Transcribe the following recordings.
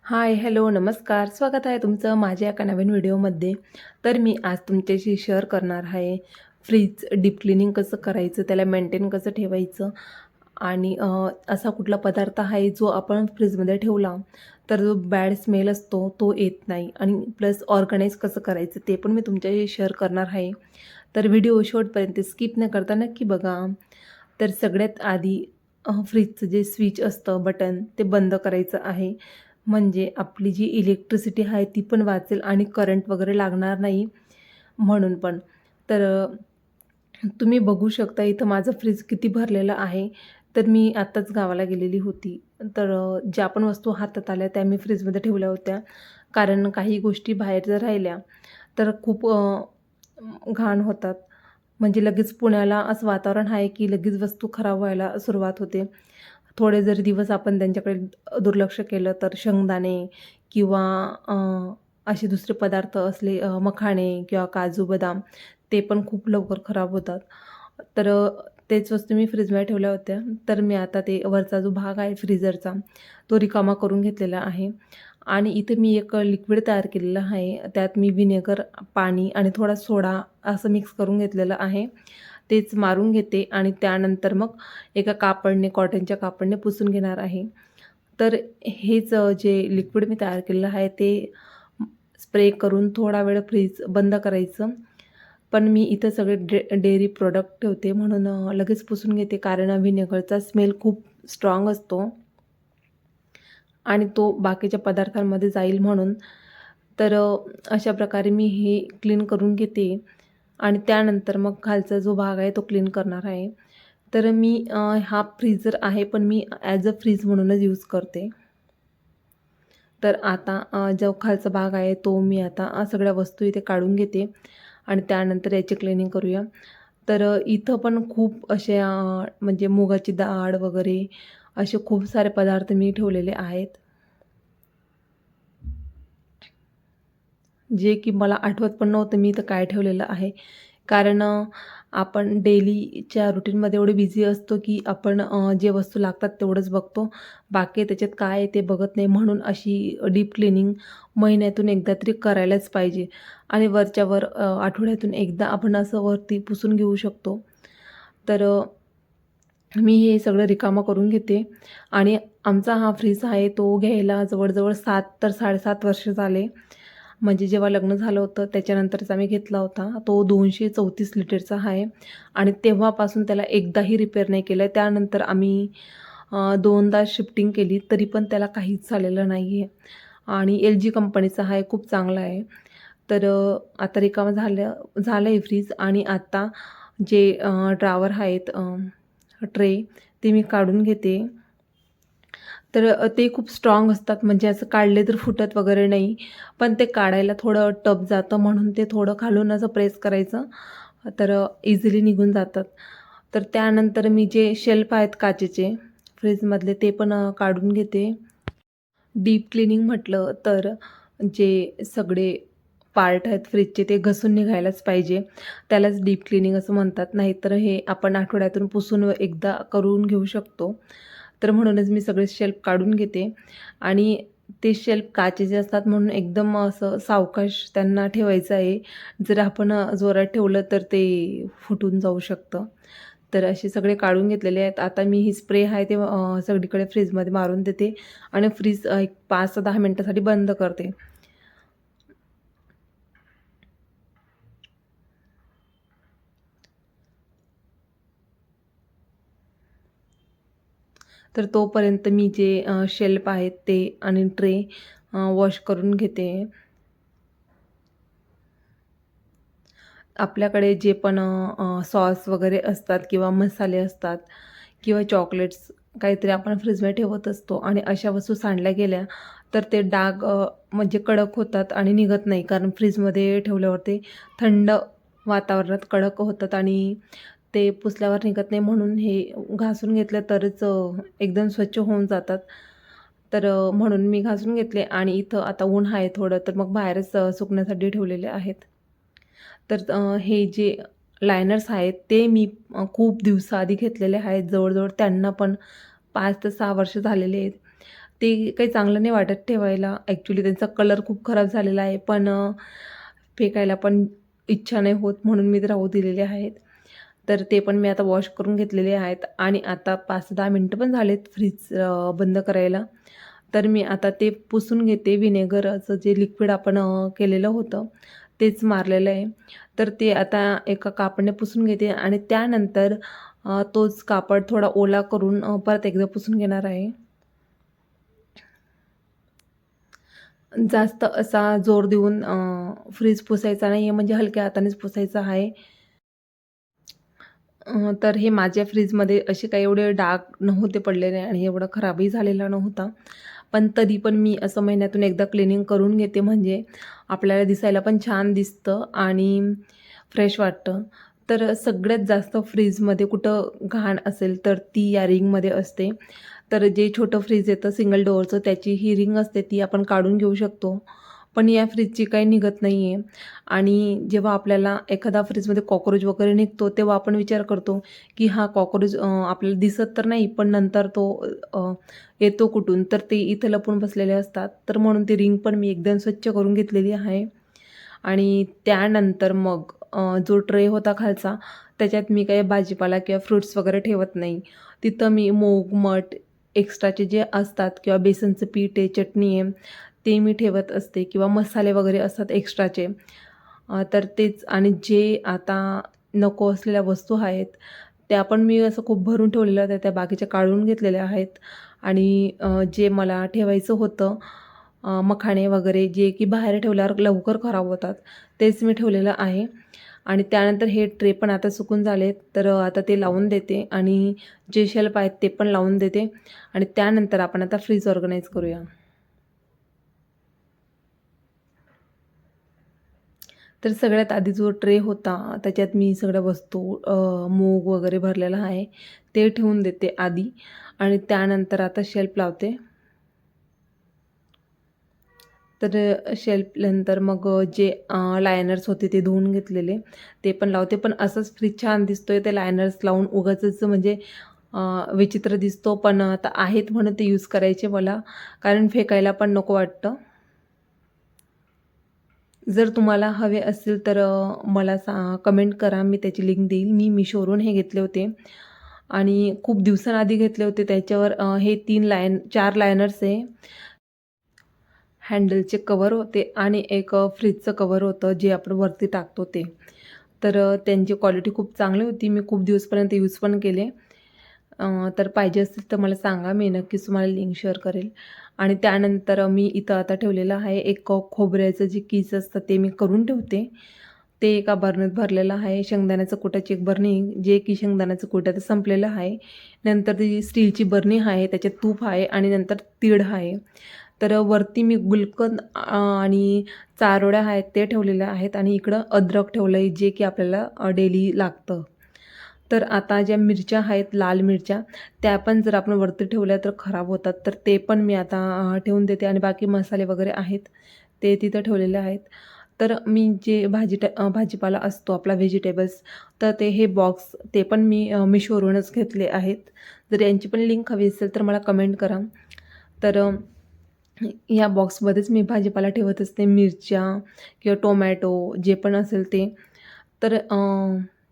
हाय, hello, नमस्कार. स्वागत आहे तुमचं माझ्या एका नवीन व्हिडिओमध्ये. तर मी आज तुमच्याशी शेअर करणार आहे फ्रीज डीप क्लीनिंग कसं करायचं, त्याला मेंटेन कसं ठेवायचं आणि असा कुठला पदार्थ आहे जो आपण फ्रीजमध्ये ठेवला तर जो बॅड स्मेल असतो तो येत नाही आणि प्लस ऑर्गनाइज कसं करायचं ते पण मी तुमच्याशी शेअर करणार आहे. तर व्हिडिओ शेवटपर्यंत स्किप न करता नक्की बघा. तर सगळ्यात आधी फ्रीजचं जे स्विच असतं बटन ते बंद करायचं आहे. म्हणजे आपली जी इलेक्ट्रिसिटी आहे ती पण वाचेल आणि करंट वगैरे लागणार नाही म्हणून पण. तर तुम्ही बघू शकता इथं माझं फ्रीज किती भरलेलं आहे. तर मी आत्ताच गावाला गेलेली होती. तर ज्या पण वस्तू हातात आल्या त्या मी फ्रीजमध्ये ठेवल्या होत्या. कारण काही गोष्टी बाहेर जर राहिल्या तर खूप घाण होतात. म्हणजे लगेच पुण्याला असं वातावरण आहे की लगेच वस्तू खराब व्हायला सुरुवात होते. थोडे जर दिवस आपण त्यांच्याकडे दुर्लक्ष केलं तर शेंगदाणे किंवा असे दुसरे पदार्थ असले मखाणे किंवा काजू, बदाम ते पण खूप लवकर खराब होतात. तर तेच वस्तू मी फ्रीजमध्ये ठेवल्या होत्या. तर मी आता ते वरचा जो भाग आहे फ्रीझरचा तो रिकामा करून घेतलेला आहे आणि इथे मी एक लिक्विड तयार केलेलं आहे. त्यात मी व्हिनेगर, पाणी आणि थोडा सोडा असं मिक्स करून घेतलेलं आहे. तेच मारून घेते आणि त्यानंतर मग एका कापडने, कॉटनच्या कापडने पुसून घेणार आहे. तर हेच जे लिक्विड मी तयार केलेलं आहे ते स्प्रे करून थोडा वेळ फ्रीज बंद करायचं. पण मी इथं सगळे डेअरी प्रॉडक्ट ठेवते म्हणून लगेच पुसून घेते, कारण व्हिनेगरचा स्मेल खूप स्ट्राँग असतो आणि तो बाकीच्या पदार्थांमध्ये जाईल म्हणून. तर अशा प्रकारे मी हे क्लीन करून घेते आणि त्यानंतर मग खालचा जो भाग आहे तो क्लीन करणार आहे. तर मी हा फ्रीझर आहे पण मी ॲज अ फ्रीज म्हणूनच यूज करते. तर आता जो खालचा भाग आहे तो मी आता सगळ्या वस्तू इथे काढून घेते आणि त्यानंतर याची क्लिनिंग करूया. तर इथं पण खूप असे म्हणजे मुगाची डाळ वगैरे असे खूप सारे पदार्थ मी ठेवलेले आहेत. जे की मला आठवत पण नव्हतं मी इथं काय ठेवलेलं आहे. कारण आपण डेलीच्या रुटीनमध्ये एवढे बिझी असतो की आपण जे वस्तू लागतात तेवढंच बघतो. बाकी त्याच्यात काय आहे ते बघत नाही. म्हणून अशी डीप क्लीनिंग महिन्यातून एकदा तरी करायलाच पाहिजे आणि वरच्यावर आठवड्यातून एकदा आपण असं वरती पुसून घेऊ शकतो. तर मी हे सगळं रिकामं करून घेते आणि आमचा हा फ्रीज आहे तो घ्यायला जवळजवळ 7 तर 7.5 वर्ष झाले. म्हणजे जेव्हा लग्न झालं होतं त्याच्यानंतरच आम्ही घेतला होता. तो 234 लिटरचा आहे आणि तेव्हापासून त्याला एकदाही रिपेअर नाही केलं. त्यानंतर आम्ही 2दा शिफ्टिंग केली तरी पण त्याला काहीच झालेलं नाही आहे आणि LG कंपनीचा आहे, खूप चांगला आहे. तर आता रिकामं झालं आहे फ्रीज आणि आता जे ड्रॉवर आहेत, ट्रे ते मी काढून घेते. तर ते खूप स्ट्राँग असतात, म्हणजे असं काढले तर फुटत वगैरे नाही. पण ते काढायला थोडं टफ जातं म्हणून ते थोडं खालून असं प्रेस करायचं, तर इझिली निघून जातात. तर त्यानंतर मी जे शेल्फ आहेत काचेचे फ्रीजमधले ते पण काढून घेते. डीप क्लीनिंग म्हटलं तर जे सगळे पार्ट आहेत फ्रीजचे ते घसून निघायलाच पाहिजे. त्यालाच डीप क्लीनिंग असं म्हणतात. नाहीतर हे आपण आठवड्यातून पुसून एकदा करून घेऊ शकतो. तर म्हणूनच मी सगळे शेल्फ काढून घेते आणि ते शेल्फ काचेचे असतात म्हणून एकदम असं सावकाश त्यांना ठेवायचं आहे. जर आपण जोरात ठेवलं तर ते फुटून जाऊ शकतं. तर असे सगळे काढून घेतलेले आहेत. आता मी ही स्प्रे आहे ते सगळीकडे फ्रीजमध्ये मारून देते आणि फ्रीज एक 5 ते 10 मिनिटासाठी बंद करते. तर तोपर्यंत मी जे शेल्फ आहेत ते आणि ट्रे वॉश करून घेते. आपल्याकडे जे पण सॉस वगैरे असतात किंवा मसाले असतात किंवा चॉकलेट्स काहीतरी आपण फ्रीजमध्ये ठेवत असतो आणि अशा वस्तू सांडल्या गेल्या तर ते डाग म्हणजे कडक होतात आणि निघत नाही, कारण फ्रीजमध्ये ठेवल्यावर ते थंड वातावरणात कडक होतात आणि ते पुसल्यावर निघत नाही. म्हणून हे घासून घेतलं तरच एकदम स्वच्छ होऊन जातात. तर म्हणून मी घासून घेतले आणि इथं आता ऊन आहे थोडं, तर मग बाहेरच सुकण्यासाठी ठेवलेले आहेत. तर हे जे लायनर्स आहेत ते मी खूप दिवसाआधी घेतलेले आहेत. जवळ-जवळ त्यांना पण 5 ते 6 वर्ष झालेले आहेत. ते काही चांगलं नाही वाटत ठेवायला. ॲक्चुअली त्यांचा कलर खूप खराब झालेला आहे, पण फेकायला पण इच्छा नाही होत म्हणून मी ते राहू दिलेले आहेत. तर ते पण मी आता वॉश करून घेतलेले आहेत आणि आता 5-10 मिनिटं पण झालेत फ्रीज बंद करायला. तर मी आता ते पुसून घेते. व्हिनेगरचं जे लिक्विड आपण केलेलं होतं तेच मारलेलं आहे. तर ते आता एका कापडाने पुसून घेते आणि त्यानंतर तोच कापड थोडा ओला करून परत एकदा पुसून घेणार आहे. जास्त असा जोर देऊन फ्रीज पुसायचा नाही आहे, म्हणजे हलक्या हातानेच पुसायचा आहे. तर हे माझ्या फ्रीजमध्ये असे काही एवढे डाग नव्हते पडलेले आणि एवढा खराबही झालेला नव्हता. पण तरी पण मी असं महिन्यातून एकदा क्लिनिंग करून घेते, म्हणजे आपल्याला दिसायला पण छान दिसतं आणि फ्रेश वाटतं. तर सगळ्यात जास्त फ्रीजमध्ये कुठं घाण असेल तर ती या रिंगमध्ये असते. तर जे छोटं फ्रीज येतं सिंगल डोअरचं त्याची ही रिंग असते ती आपण काढून घेऊ शकतो. पण या फ्रीजची काही निघत नाही आहे आणि जेव्हा आपल्याला एखादा फ्रीजमध्ये कॉकरोच वगैरे निघतो तेव्हा आपण विचार करतो की हा कॉकरोच आपल्याला दिसत तर नाही, पण नंतर तो येतो कुठून, तर ते इथं लपून बसलेले असतात. तर म्हणून ती रिंग पण मी एकदम स्वच्छ करून घेतलेली आहे. आणि त्यानंतर मग जो ट्रे होता खालचा त्याच्यात मी काही भाजीपाला किंवा फ्रुट्स वगैरे ठेवत नाही. तिथं मी मूग, मठ एक्स्ट्राचे जे असतात किंवा बेसनचं पीठ आहे, चटणी आहे, ते मी ठेवत असते किंवा मसाले वगैरे असतात एक्स्ट्राचे. तर तेच आणि जे आता नको असलेल्या वस्तू आहेत, त्या पण मी असं खूप भरून ठेवलेल्या होत्या, त्या बाकीच्या काढून घेतलेल्या आहेत. आणि जे मला ठेवायचं होतं मखाणे वगैरे जे की बाहेर ठेवल्यावर लवकर खराब होतात, तेच मी ठेवलेलं आहे. आणि त्यानंतर हे ट्रे पण आता सुकून झालेत, तर आता ते लावून देते आणि जे शेल्फ आहेत ते पण लावून देते आणि त्यानंतर आपण आता फ्रीज ऑर्गनाइज करूया. तर सगळ्यात आधी जो ट्रे होता त्याच्यात मी सगळ्या वस्तू मूग वगैरे भरलेला आहे ते ठेवून देते आधी आणि त्यानंतर आता शेल्फ लावते. तर शेल्फनंतर मग जे लायनर्स होते ते धुवून घेतलेले ते पण लावते. पण असंच फ्रीज छान दिसतोय ते लायनर्स लावून उगाचच म्हणजे विचित्र दिसतो. पण आता आहेत म्हणून ते यूज करायचे मला, कारण फेकायला पण नको वाटतं. जर तुम्हाला हवे असतील तर मला कमेंट करा, मी त्याची लिंक देईल. मी मिशोवरून हे घेतले होते आणि खूप दिवसांआधी घेतले होते. त्याच्यावर हे 4 लायनर्स आहे. हँडलचे कवर होते आणि एक फ्रीजचं कवर होतं जे आपण वरती टाकतो ते. तर त्यांची क्वालिटी खूप चांगली होती. मी खूप दिवसपर्यंत यूज पण केले. तर पाहिजे असतील तर मला सांगा, मी नक्कीच तुम्हाला लिंक शेअर करेल. आणि त्यानंतर मी इथं आता ठेवलेलं आहे एक खोबऱ्याचं जे कीस असतं ते मी करून ठेवते. ते एका बरणीत भरलेलं आहे. शेंगदाण्याचं कुटाची एक बरणी, जे की शेंगदाण्याचं कुट ते संपलेलं आहे. नंतर ती स्टीलची बरणी आहे, त्याच्यात तूप आहे आणि नंतर तीळ आहे. तर वरती मी गुलकंद आणि चारोळ्या आहेत ते ठेवलेल्या आहेत आणि इकडं अद्रक ठेवलं आहे, जे की आपल्याला डेली लागतं. तर आता ज्या मिरच्या आहेत, लाल मिरच्या, त्या पण जर आपण वरती ठेवल्या तर खराब होतात. तर ते पण मी आता ठेवून देते आणि बाकी मसाले वगैरे आहेत, ते तिथं ठेवलेले आहेत. तर मी जे भाजीपाला असतो आपला व्हेजिटेबल्स, तर ते हे बॉक्स ते पण मी मिशोवरूनच घेतले आहेत. जर यांची पण लिंक हवी असेल तर मला कमेंट करा. तर या बॉक्समध्येच मी भाजीपाला ठेवत असते, मिरच्या किंवा टोमॅटो जे पण असेल ते. तर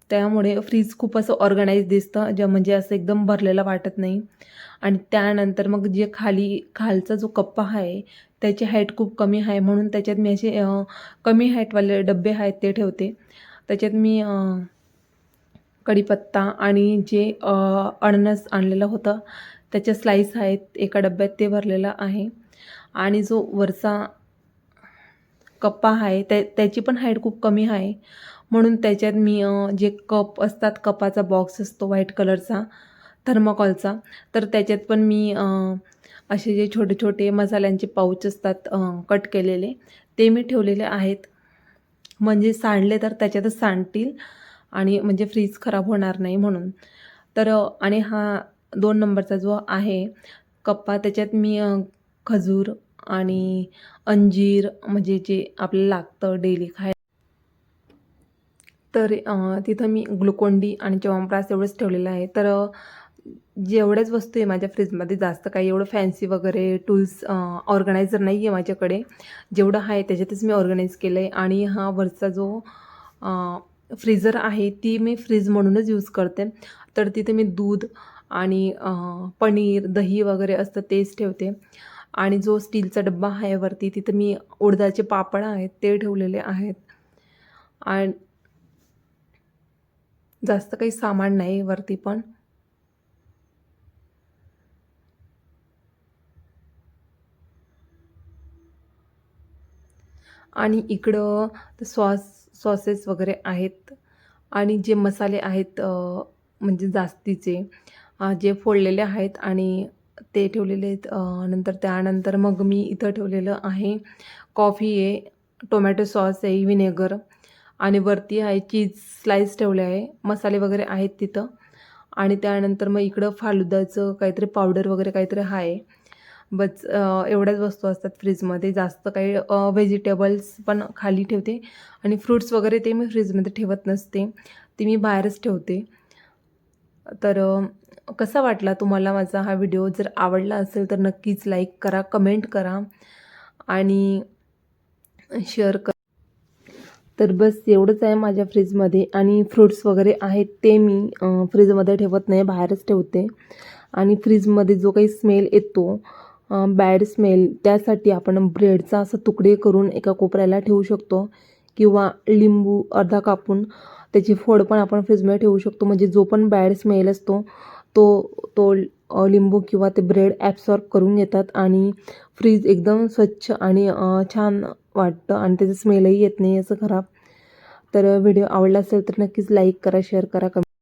त्यामुळे फ्रीज खूप असं ऑर्गनाइज दिसतं, म्हणजे असं एकदम भरलेलं वाटत नाही. आणि त्यानंतर मग जे खालचा जो कप्पा आहे त्याची हाईट खूप कमी आहे, म्हणून त्याच्यात मी असे कमी हाईटवाले डब्बे आहेत ते ठेवते. त्याच्यात मी कढीपत्ता आणि जे अननस आणलेलं होतं त्याच्या स्लाईस आहेत एका डब्यात, ते भरलेलं आहे. आणि जो वरचा कप्पा आहे त्याची पण हाईट खूप कमी आहे, म्हणून त्याच्यात मी जे कप असतात, कपाचा बॉक्स असतो व्हाईट कलरचा थर्माकॉलचा, तर त्याच्यात पण मी असे जे छोटे छोटे मसाल्यांचे पाऊच असतात कट केलेले, ते मी ठेवलेले आहेत. म्हणजे सांडले तर त्याच्यातच सांडतील आणि म्हणजे फ्रीज खराब होणार नाही म्हणून. तर आणि हा 2 नंबरचा जो आहे कप्पा, त्याच्यात मी खजूर आणि अंजीर, म्हणजे जे आपल्याला लागतं डेली तर तिथं मी ग्लुकोन-डी आणि च्यवनप्राश एवढंच ठेवलेलं आहे. तर जेवढ्याच वस्तू आहे माझ्या फ्रीजमध्ये, जास्त काही एवढं फॅन्सी वगैरे टूल्स ऑर्गनायझर नाही आहे माझ्याकडे. जेवढं आहे त्याच्यातच मी ऑर्गनाइज केलं आहे. आणि हा वरचा जो फ्रीझर आहे ती मी फ्रीज म्हणूनच यूज करते. तर तिथे मी दूध आणि पनीर, दही वगैरे असतं तेच ठेवते. आणि जो स्टीलचा डब्बा आहे वरती, तिथं मी उडदाचे पापड आहेत ते ठेवलेले आहेत. आणि जास्त काही सामान नाही वरती पण. आणि इकडं सॉसेस वगैरे आहेत. आणि जे मसाले आहेत म्हणजे जास्तीचे जे फोडलेले आहेत आणि ते ठेवलेले आहेत. नंतर त्यानंतर मग मी इथं ठेवलेलं आहे कॉफी आहे, टोमॅटो सॉस आहे, व्हिनेगर आणि वरती आहे चीज स्लाईस ठेवले आहे. मसाले वगैरे आहेत तिथं. आणि त्यानंतर मग इकडं फालुदाचं काहीतरी पावडर वगैरे काहीतरी आहे. बस एवढ्याच वस्तू असतात फ्रीजमध्ये. जास्त काही व्हेजिटेबल्स पण खाली ठेवते आणि फ्रुट्स वगैरे ते मी फ्रीजमध्ये ठेवत नसते. ते मी बाहेरच ठेवते. तर कसा वाटला तुम्हाला माझा हा व्हिडिओ? जर आवडला असेल तर नक्कीच लाईक करा, कमेंट करा आणि शेअर करा. तर बस एवढंच आहे माझ्या फ्रीजमध्ये. आणि फ्रुट्स वगैरे आहेत ते मी फ्रीजमध्ये ठेवत नाही, बाहेरच ठेवते. आणि फ्रीजमध्ये जो काही स्मेल येतो बॅड स्मेल, त्यासाठी आपण ब्रेडचा असं तुकडे करून एका कोपऱ्याला ठेवू शकतो किंवा लिंबू अर्धा कापून त्याची फोड पण आपण फ्रीजमध्ये ठेवू शकतो. म्हणजे जो पण बॅड स्मेल असतो तो तो लिंबू किंवा ते ब्रेड ॲब्सॉर्ब करून घेतात आणि फ्रीज एकदम स्वच्छ आणि छान वाटतं आणि त्याचं स्मेलही येत नाही असं खराब. तर व्हिडिओ आवडला असेल तर नक्कीच लाईक करा, शेअर करा, कमेंट